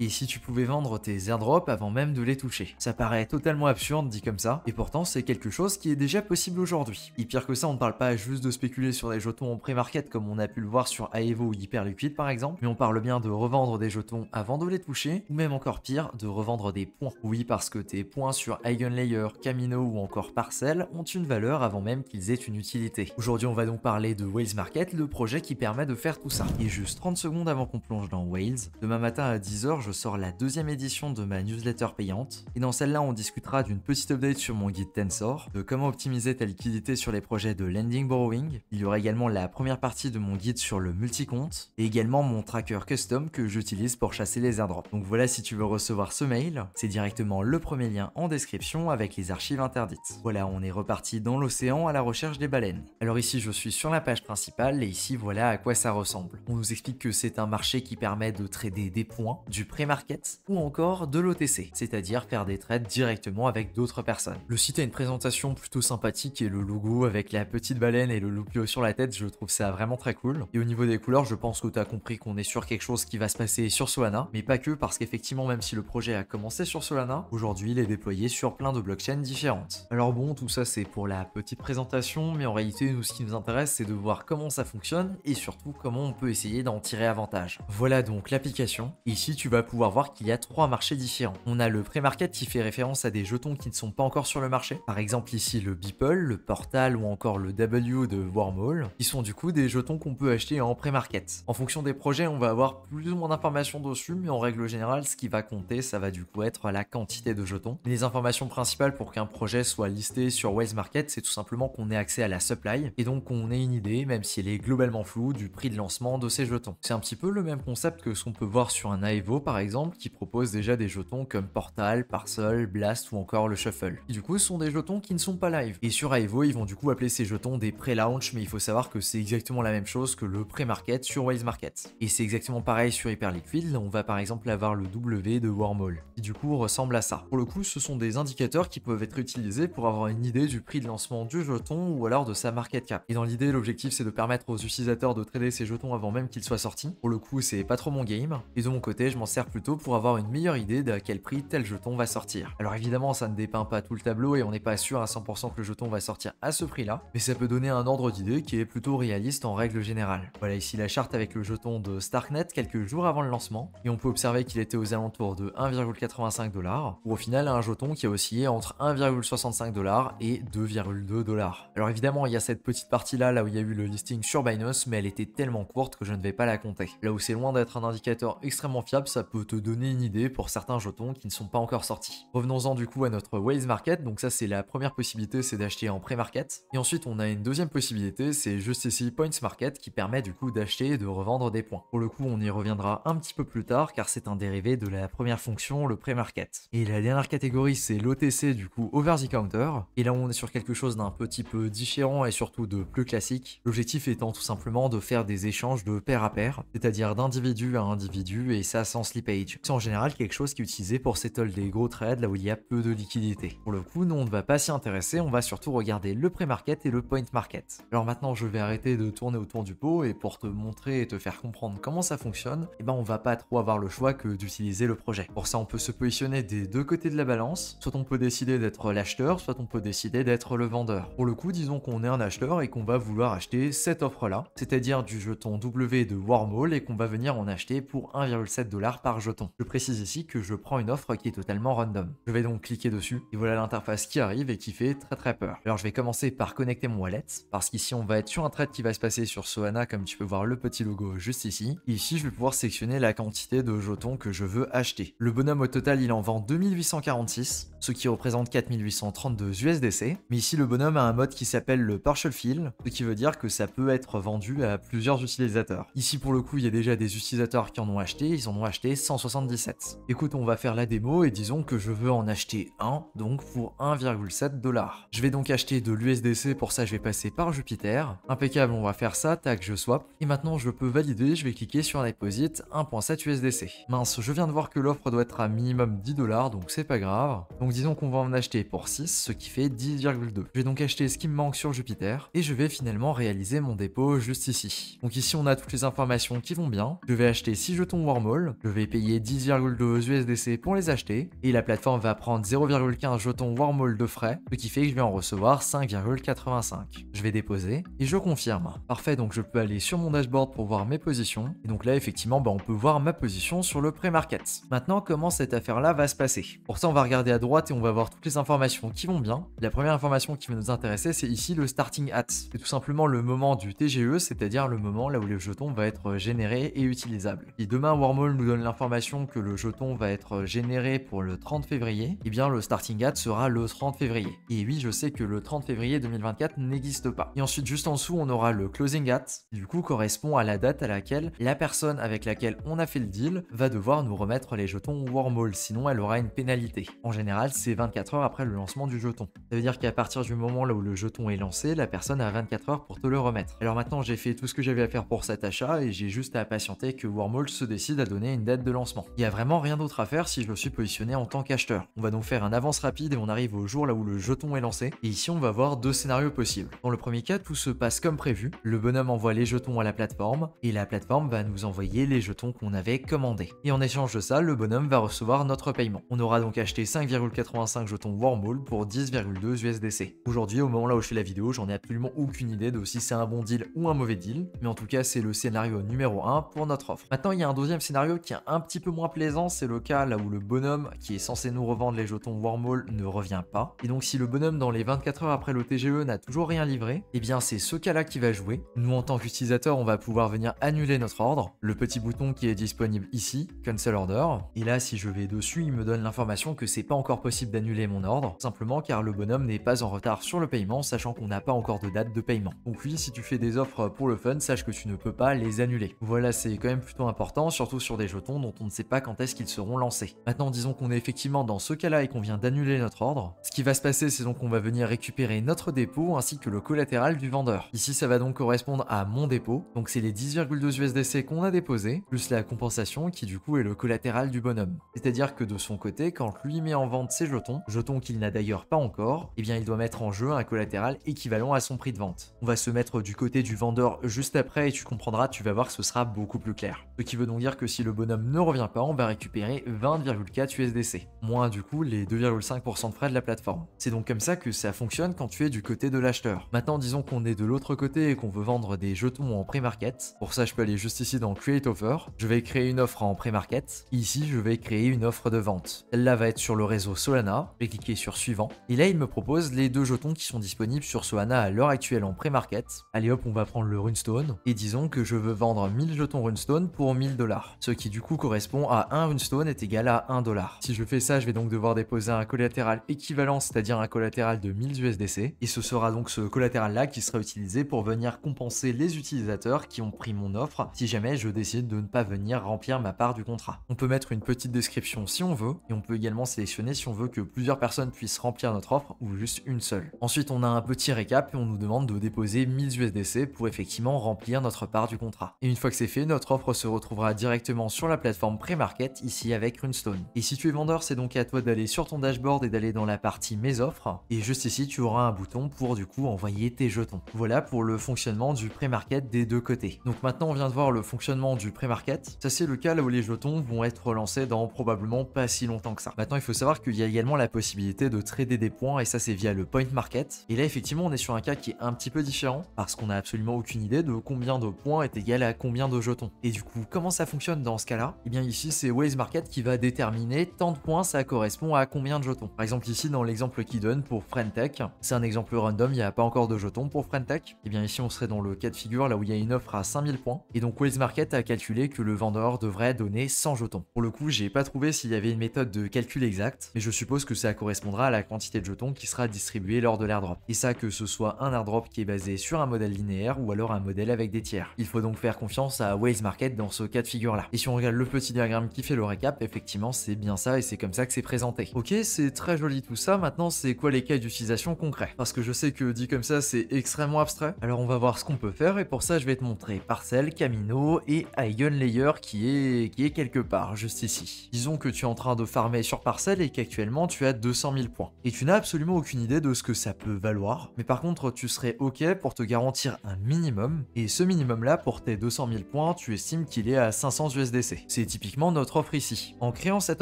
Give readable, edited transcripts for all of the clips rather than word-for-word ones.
Et si tu pouvais vendre tes airdrops avant même de les toucher? Ça paraît totalement absurde dit comme ça, et pourtant c'est quelque chose qui est déjà possible aujourd'hui. Et pire que ça, on ne parle pas juste de spéculer sur des jetons en pré-market comme on a pu le voir sur Aevo ou Hyperliquid par exemple, mais on parle bien de revendre des jetons avant de les toucher, ou même encore pire, de revendre des points. Oui, parce que tes points sur Eigenlayer, Camino ou encore Parcel ont une valeur avant même qu'ils aient une utilité. Aujourd'hui on va donc parler de Whales Market, le projet qui permet de faire tout ça. Et juste 30 secondes avant qu'on plonge dans Whales, demain matin à 10h je sors la deuxième édition de ma newsletter payante, et dans celle-là on discutera d'une petite update sur mon guide Tensor, de comment optimiser ta liquidité sur les projets de lending borrowing. Il y aura également la première partie de mon guide sur le multi-compte, et également mon tracker custom que j'utilise pour chasser les airdrops. Donc voilà, si tu veux recevoir ce mail, c'est directement le premier lien en description avec les archives interdites. Voilà, on est reparti dans l'océan à la recherche des baleines. Alors ici je suis sur la page principale, et ici voilà à quoi ça ressemble. On nous explique que c'est un marché qui permet de trader des points, du pré-market, ou encore de l'OTC, c'est-à-dire faire des trades directement avec d'autres personnes. Le site a une présentation plutôt sympathique et le logo avec la petite baleine et le loupio sur la tête, je trouve ça vraiment très cool. Et au niveau des couleurs, je pense que tu as compris qu'on est sur quelque chose qui va se passer sur Solana, mais pas que, parce qu'effectivement même si le projet a commencé sur Solana, aujourd'hui il est déployé sur plein de blockchains différentes. Alors bon, tout ça c'est pour la petite présentation, mais en réalité nous ce qui nous intéresse c'est de voir comment ça fonctionne et surtout comment on peut essayer d'en tirer avantage. Voilà donc l'application. Ici tu vas pouvoir voir qu'il y a trois marchés différents. On a le pré-market qui fait référence à des jetons qui ne sont pas encore sur le marché. Par exemple ici le Beeple, le Portal ou encore le W de Wormhole, qui sont du coup des jetons qu'on peut acheter en pré-market. En fonction des projets, on va avoir plus ou moins d'informations dessus, mais en règle générale, ce qui va compter, ça va du coup être la quantité de jetons. Les informations principales pour qu'un projet soit listé sur Whales Market, c'est tout simplement qu'on ait accès à la supply, et donc qu'on ait une idée, même si elle est globalement floue, du prix de lancement de ces jetons. C'est un petit peu le même concept que ce qu'on peut voir sur un Aevo par exemple, qui propose déjà des jetons comme Portal, Parcel, Blast ou encore le Shuffle. Et du coup, ce sont des jetons qui ne sont pas live. Et sur Aevo, ils vont du coup appeler ces jetons des pré-launch, mais il faut savoir que c'est exactement la même chose que le pré-market sur Whales Market. Et c'est exactement pareil sur Hyperliquid, là on va par exemple avoir le W de Wormhole, qui du coup ressemble à ça. Pour le coup, ce sont des indicateurs qui peuvent être utilisés pour avoir une idée du prix de lancement du jeton ou alors de sa market cap. Et dans l'idée, l'objectif c'est de permettre aux utilisateurs de trader ces jetons avant même qu'ils soient sortis. Pour le coup, c'est pas trop mon game. Et de mon côté, je m'en sers plutôt pour avoir une meilleure idée de à quel prix tel jeton va sortir. Alors évidemment, ça ne dépeint pas tout le tableau et on n'est pas sûr à 100% que le jeton va sortir à ce prix-là, mais ça peut donner un ordre d'idée qui est plutôt réaliste en règle générale. Voilà ici la charte avec le jeton de Starknet quelques jours avant le lancement, et on peut observer qu'il était aux alentours de 1,85$, pour au final un jeton qui a oscillé entre 1,65$ et 2,2$. Alors évidemment, il y a cette petite partie-là, là où il y a eu le listing sur Binance, mais elle était tellement courte que je ne vais pas la compter. Là où c'est loin d'être un indicateur extrêmement fiable, ça peut te donner une idée pour certains jetons qui ne sont pas encore sortis. Revenons-en du coup à notre Whales Market, donc ça c'est la première possibilité, c'est d'acheter en pré-market. Et ensuite on a une deuxième possibilité, c'est juste ici Points Market qui permet du coup d'acheter et de revendre des points. Pour le coup on y reviendra un petit peu plus tard car c'est un dérivé de la première fonction, le pré-market. Et la dernière catégorie c'est l'OTC du coup Over the Counter. Et là on est sur quelque chose d'un petit peu différent et surtout de plus classique. L'objectif étant tout simplement de faire des échanges de pair à pair, c'est-à-dire d'individu à individu et ça sans slippage. C'est en général quelque chose qui est utilisé pour settle des gros trades là où il y a peu de liquidité. Pour le coup, nous on ne va pas s'y intéresser, on va surtout regarder le pré-market et le point market. Alors maintenant je vais arrêter de tourner autour du pot et pour te montrer et te faire comprendre comment ça fonctionne, et ben on va pas trop avoir le choix que d'utiliser le projet. Pour ça on peut se positionner des deux côtés de la balance, soit on peut décider d'être l'acheteur, soit on peut décider d'être le vendeur. Pour le coup, disons qu'on est un acheteur et qu'on va vouloir acheter cette offre là, c'est-à-dire du jeton W de Wormhole et qu'on va venir en acheter pour 1,7$ par jeton. Je précise ici que je prends une offre qui est totalement random. Je vais donc cliquer dessus et voilà l'interface qui arrive et qui fait très peur. Alors je vais commencer par connecter mon wallet parce qu'ici on va être sur un trade qui va se passer sur Solana comme tu peux voir le petit logo juste ici. Et ici je vais pouvoir sélectionner la quantité de jetons que je veux acheter. Le bonhomme au total il en vend 2846, ce qui représente 4832 USDC. Mais ici le bonhomme a un mode qui s'appelle le partial fill, ce qui veut dire que ça peut être vendu à plusieurs utilisateurs. Ici pour le coup il y a déjà des utilisateurs qui en ont acheté, ils en ont acheté 177. Écoute, on va faire la démo et disons que je veux en acheter un, donc pour 1,7$. Je vais donc acheter de l'USDC, pour ça je vais passer par Jupiter. Impeccable, on va faire ça, tac, je swap. Et maintenant je peux valider, je vais cliquer sur Deposit 1,7 USDC. Mince, je viens de voir que l'offre doit être à minimum 10$, donc c'est pas grave. Donc disons qu'on va en acheter pour 6, ce qui fait 10,2. Je vais donc acheter ce qui me manque sur Jupiter, et je vais finalement réaliser mon dépôt juste ici. Donc ici on a toutes les informations qui vont bien. Je vais acheter 6 jetons Wormhole, je vais vais payer 10,2 USDC pour les acheter, et la plateforme va prendre 0,15 jetons Wormhole de frais, ce qui fait que je vais en recevoir 5,85. Je vais déposer, et je confirme. Parfait, donc je peux aller sur mon dashboard pour voir mes positions, et donc là effectivement on peut voir ma position sur le pré-market. Maintenant, comment cette affaire-là va se passer? Pour ça, on va regarder à droite et on va voir toutes les informations qui vont bien. La première information qui va nous intéresser, c'est ici le starting at. C'est tout simplement le moment du TGE, c'est-à-dire le moment là où le jeton va être généré et utilisable. Si demain Wormhole nous donne l'information que le jeton va être généré pour le 30 février, eh bien le starting at sera le 30 février. Et oui, je sais que le 30 février 2024 n'existe pas. Et ensuite, juste en dessous, on aura le closing at, qui du coup correspond à la date à laquelle la personne avec laquelle on a fait le deal va devoir nous remettre les jetons Wormhole, sinon elle aura une pénalité. En général, c'est 24 heures après le lancement du jeton. Ça veut dire qu'à partir du moment là où le jeton est lancé, la personne a 24 heures pour te le remettre. Alors maintenant, j'ai fait tout ce que j'avais à faire pour cet achat et j'ai juste à patienter que Wormhole se décide à donner une date de lancement. Il n'y a vraiment rien d'autre à faire si je me suis positionné en tant qu'acheteur. On va donc faire un avance rapide et on arrive au jour là où le jeton est lancé. Et ici, on va voir deux scénarios possibles. Dans le premier cas, tout se passe comme prévu. Le bonhomme envoie les jetons à la plateforme et la plateforme va nous envoyer les jetons qu'on avait commandés. Et en échange de ça, le bonhomme va recevoir notre paiement. On aura donc acheté 5,85 jetons Wormhole pour 10,2 USDC. Aujourd'hui, au moment là où je fais la vidéo, j'en ai absolument aucune idée de si c'est un bon deal ou un mauvais deal, mais en tout cas, c'est le scénario numéro 1 pour notre offre. Maintenant, il y a un deuxième scénario qui est un petit peu moins plaisant, c'est le cas là où le bonhomme qui est censé nous revendre les jetons Wormhole ne revient pas. Et donc, si le bonhomme dans les 24 heures après le TGE n'a toujours rien livré, eh bien c'est ce cas-là qui va jouer. Nous, en tant qu'utilisateur, on va pouvoir venir annuler notre ordre. Le petit bouton qui est disponible ici, Cancel Order. Et là, si je vais dessus, il me donne l'information que c'est pas encore possible d'annuler mon ordre, simplement car le bonhomme n'est pas en retard sur le paiement, sachant qu'on n'a pas encore de date de paiement. Donc oui, si tu fais des offres pour le fun, sache que tu ne peux pas les annuler. Voilà, c'est quand même plutôt important, surtout sur des jetons dont on ne sait pas quand est-ce qu'ils seront lancés. Maintenant, disons qu'on est effectivement dans ce cas-là et qu'on vient d'annuler notre ordre. Ce qui va se passer, c'est donc qu'on va venir récupérer notre dépôt ainsi que le collatéral du vendeur. Ici, ça va donc correspondre à mon dépôt, donc c'est les 10,2 USDC qu'on a déposé, plus la compensation qui du coup est le collatéral du bonhomme. C'est-à-dire que de son côté, quand lui met en vente ses jetons qu'il n'a d'ailleurs pas encore, eh bien il doit mettre en jeu un collatéral équivalent à son prix de vente. On va se mettre du côté du vendeur juste après et tu comprendras, tu vas voir que ce sera beaucoup plus clair. Ce qui veut donc dire que si le bonhomme ne revient pas, on va récupérer 20,4 USDC, moins du coup les 2,5% de frais de la plateforme. C'est donc comme ça que ça fonctionne quand tu es du côté de l'acheteur. Maintenant, disons qu'on est de l'autre côté et qu'on veut vendre des jetons en pré-market. Pour ça, je peux aller juste ici dans Create Offer. Je vais créer une offre en pré-market. Ici, je vais créer une offre de vente. Celle-là va être sur le réseau Solana. Je vais cliquer sur Suivant. Et là, il me propose les deux jetons qui sont disponibles sur Solana à l'heure actuelle en pré-market. Allez hop, on va prendre le Runestone. Et disons que je veux vendre 1000 jetons Runestone pour 1000 $. Ce qui du coup correspond à un Runestone est égal à 1 $. Si je fais ça, je vais donc devoir déposer un collatéral équivalent, c'est-à-dire un collatéral de 1000 USDC. Et ce sera donc ce collatéral-là qui sera utilisé pour venir compenser les utilisateurs qui ont pris mon offre si jamais je décide de ne pas venir remplir ma part du contrat. On peut mettre une petite description si on veut, et on peut également sélectionner si on veut que plusieurs personnes puissent remplir notre offre ou juste une seule. Ensuite, on a un petit récap et on nous demande de déposer 1000 USDC pour effectivement remplir notre part du contrat. Et une fois que c'est fait, notre offre se retrouvera directement sur la plateforme pré-market ici avec Runestone. Et si tu es vendeur, c'est donc à toi d'aller sur ton dashboard et d'aller dans la partie Mes offres. Et juste ici, tu auras un bouton pour du coup envoyer tes jetons. Voilà pour le fonctionnement du pré-market des deux côtés. Donc maintenant, on vient de voir le fonctionnement du pré-market. Ça, c'est le cas là où les jetons vont être lancés dans probablement pas si longtemps que ça. Maintenant, il faut savoir qu'il y a également la possibilité de trader des points et ça, c'est via le point market. Et là, effectivement, on est sur un cas qui est un petit peu différent parce qu'on n'a absolument aucune idée de combien de points est égal à combien de jetons. Et du coup, comment ça fonctionne dans ce cas-là? Eh bien, ici, c'est Waze Market qui va déterminer tant de points, ça correspond à combien de jetons. Par exemple, ici, dans l'exemple qu'il donne pour Friendtech, c'est un exemple random, il n'y a pas encore de jetons pour Friendtech. Et bien, ici, on serait dans le cas de figure là où il y a une offre à 5000 points. Et donc, Waze Market a calculé que le vendeur devrait donner 100 jetons. Pour le coup, j'ai pas trouvé s'il y avait une méthode de calcul exacte, mais je suppose que ça correspondra à la quantité de jetons qui sera distribuée lors de l'airdrop. Et ça, que ce soit un airdrop qui est basé sur un modèle linéaire ou alors un modèle avec des tiers. Il faut donc faire confiance à Waze Market dans ce cas de figure là. Et si on regarde le petit diagramme qui fait le récap, effectivement, c'est bien ça et c'est comme ça que c'est présenté. Ok, c'est très joli tout ça. Maintenant, c'est quoi les cas d'utilisation concrets? Parce que je sais que dit comme ça, c'est extrêmement abstrait. Alors, on va voir ce qu'on peut faire et pour ça, je vais te montrer Parcel, Camino et Eigenlayer qui est quelque part juste ici. Disons que tu es en train de farmer sur Parcel et qu'actuellement tu as 200 000 points. Et tu n'as absolument aucune idée de ce que ça peut valoir. Mais par contre, tu serais ok pour te garantir un minimum. Et ce minimum là, pour tes 200 000 points, tu estimes qu'il est à 500 USDC. C'est typiquement notre offre ici. En créant cette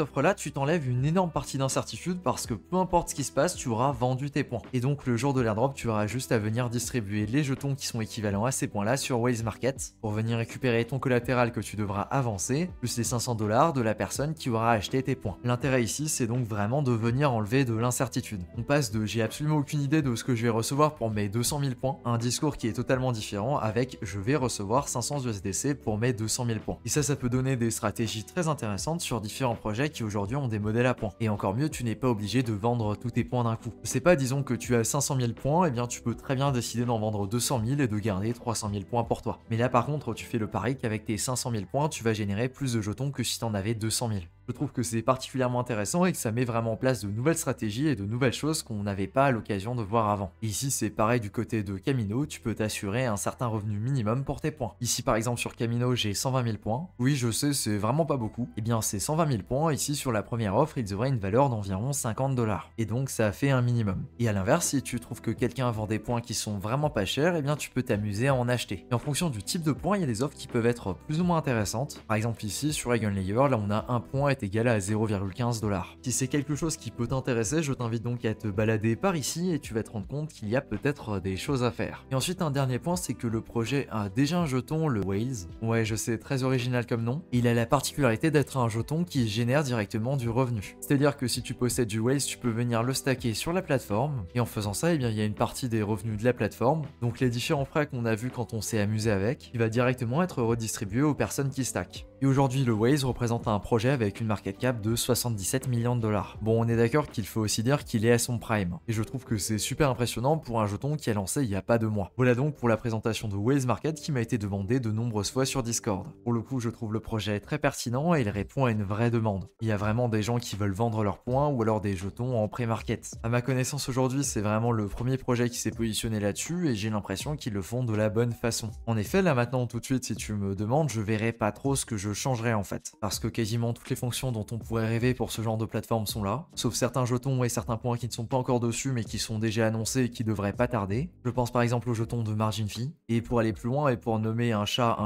offre-là, tu t'enlèves une énorme partie d'incertitude parce que peu importe ce qui se passe, tu auras vendu tes points. Et donc le jour de l'airdrop, tu auras juste à venir distribuer les jetons qui sont équivalents à ces points-là sur Whales Market pour venir récupérer ton collatéral que tu devras avancer, plus les 500 $ de la personne qui aura acheté tes points. L'intérêt ici, c'est donc vraiment de venir enlever de l'incertitude. On passe de j'ai absolument aucune idée de ce que je vais recevoir pour mes 200 000 points à un discours qui est totalement différent avec je vais recevoir 500 USDC pour mes 200 000 points. Et ça peut donner des stratégies très intéressantes sur différents projets qui aujourd'hui ont des modèles à points. Et encore mieux, tu n'es pas obligé de vendre tous tes points d'un coup. C'est pas, disons que tu as 500 000 points, et bien tu peux très bien décider d'en vendre 200 000 et de garder 300 000 points pour toi. Mais là par contre, tu fais le pari qu'avec tes 500 000 points, tu vas générer plus de jetons que si tu en avais 200 000. Je trouve que c'est particulièrement intéressant et que ça met vraiment en place de nouvelles stratégies et de nouvelles choses qu'on n'avait pas l'occasion de voir avant. Et ici c'est pareil du côté de Camino, tu peux t'assurer un certain revenu minimum pour tes points. Ici par exemple sur Camino j'ai 120 000 points. Oui je sais c'est vraiment pas beaucoup. Et bien ces 120 000 points ici sur la première offre ils auraient une valeur d'environ 50 $. Et donc ça fait un minimum. Et à l'inverse si tu trouves que quelqu'un vend des points qui sont vraiment pas chers, et bien tu peux t'amuser à en acheter. Et en fonction du type de points il y a des offres qui peuvent être plus ou moins intéressantes. Par exemple ici sur Eigenlayer là on a un point est égal à 0,15 $. Si c'est quelque chose qui peut t'intéresser, je t'invite donc à te balader par ici et tu vas te rendre compte qu'il y a peut-être des choses à faire. Et ensuite un dernier point c'est que le projet a déjà un jeton, le Whales. Ouais je sais, très original comme nom. Il a la particularité d'être un jeton qui génère directement du revenu. C'est-à-dire que si tu possèdes du Whales, tu peux venir le stacker sur la plateforme et en faisant ça, eh bien il y a une partie des revenus de la plateforme, donc les différents frais qu'on a vus quand on s'est amusé avec, qui va directement être redistribué aux personnes qui stackent. Et aujourd'hui le Whales représente un projet avec une market cap de 77 millions de dollars. Bon, on est d'accord qu'il faut aussi dire qu'il est à son prime. Et je trouve que c'est super impressionnant pour un jeton qui a lancé il y a pas 2 mois. Voilà donc pour la présentation de Whales Market qui m'a été demandée de nombreuses fois sur Discord. Pour le coup, je trouve le projet très pertinent et il répond à une vraie demande. Il y a vraiment des gens qui veulent vendre leurs points ou alors des jetons en pré-market. À ma connaissance aujourd'hui, c'est vraiment le premier projet qui s'est positionné là-dessus et j'ai l'impression qu'ils le font de la bonne façon. En effet, là maintenant tout de suite, si tu me demandes, je verrai pas trop ce que je changerais en fait. Parce que quasiment toutes les fonctions dont on pourrait rêver pour ce genre de plateforme sont là, sauf certains jetons et certains points qui ne sont pas encore dessus mais qui sont déjà annoncés et qui devraient pas tarder. Je pense par exemple au jeton de margin fee, et pour aller plus loin et pour nommer un chat,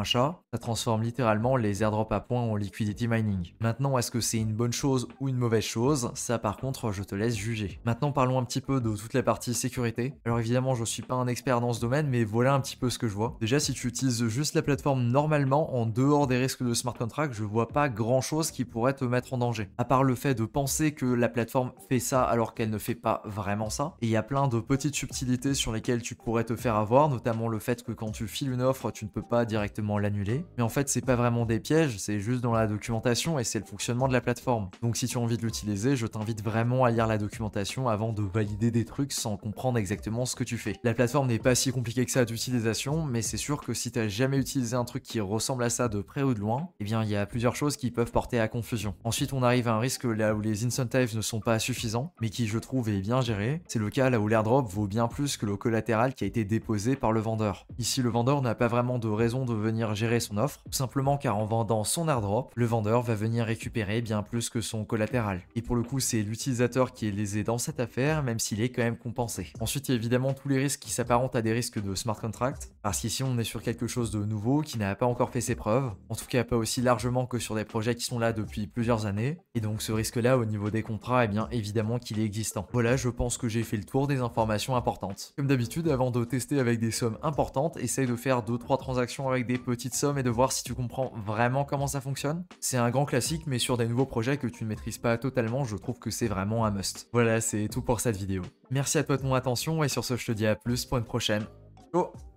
ça transforme littéralement les airdrops à points en liquidity mining. Maintenant, est-ce que c'est une bonne chose ou une mauvaise chose? Ça par contre, je te laisse juger. Maintenant, parlons un petit peu de toute la partie sécurité. Alors évidemment, je suis pas un expert dans ce domaine, mais voilà un petit peu ce que je vois. Déjà, si tu utilises juste la plateforme normalement, en dehors des risques de smart contract, je vois pas grand chose qui pourrait te mettre en danger. À part le fait de penser que la plateforme fait ça alors qu'elle ne fait pas vraiment ça. Et il y a plein de petites subtilités sur lesquelles tu pourrais te faire avoir, notamment le fait que quand tu files une offre, tu ne peux pas directement l'annuler. Mais en fait, c'est pas vraiment des pièges, c'est juste dans la documentation et c'est le fonctionnement de la plateforme. Donc si tu as envie de l'utiliser, je t'invite vraiment à lire la documentation avant de valider des trucs sans comprendre exactement ce que tu fais. La plateforme n'est pas si compliquée que ça d'utilisation, mais c'est sûr que si tu n'as jamais utilisé un truc qui ressemble à ça de près ou de loin, eh bien il y a plusieurs choses qui peuvent porter à confusion. Ensuite, on arrive à un risque là où les incentives ne sont pas suffisants, mais qui je trouve est bien géré. C'est le cas là où l'airdrop vaut bien plus que le collatéral qui a été déposé par le vendeur. Ici, le vendeur n'a pas vraiment de raison de venir gérer son offre, tout simplement car en vendant son airdrop, le vendeur va venir récupérer bien plus que son collatéral. Et pour le coup, c'est l'utilisateur qui est lésé dans cette affaire, même s'il est quand même compensé. Ensuite, il y a évidemment tous les risques qui s'apparentent à des risques de smart contract, parce qu'ici on est sur quelque chose de nouveau qui n'a pas encore fait ses preuves, en tout cas pas aussi largement que sur des projets qui sont là depuis plusieurs années, et donc ce risque-là au niveau des contrats, eh bien évidemment qu'il est existant. Voilà, je pense que j'ai fait le tour des informations importantes. Comme d'habitude, avant de tester avec des sommes importantes, essaye de faire 2-3 transactions avec des petites sommes et de voir si tu comprends vraiment comment ça fonctionne. C'est un grand classique, mais sur des nouveaux projets que tu ne maîtrises pas totalement, je trouve que c'est vraiment un must. Voilà, c'est tout pour cette vidéo. Merci à toi de ton attention et sur ce, je te dis à plus pour une prochaine. Ciao.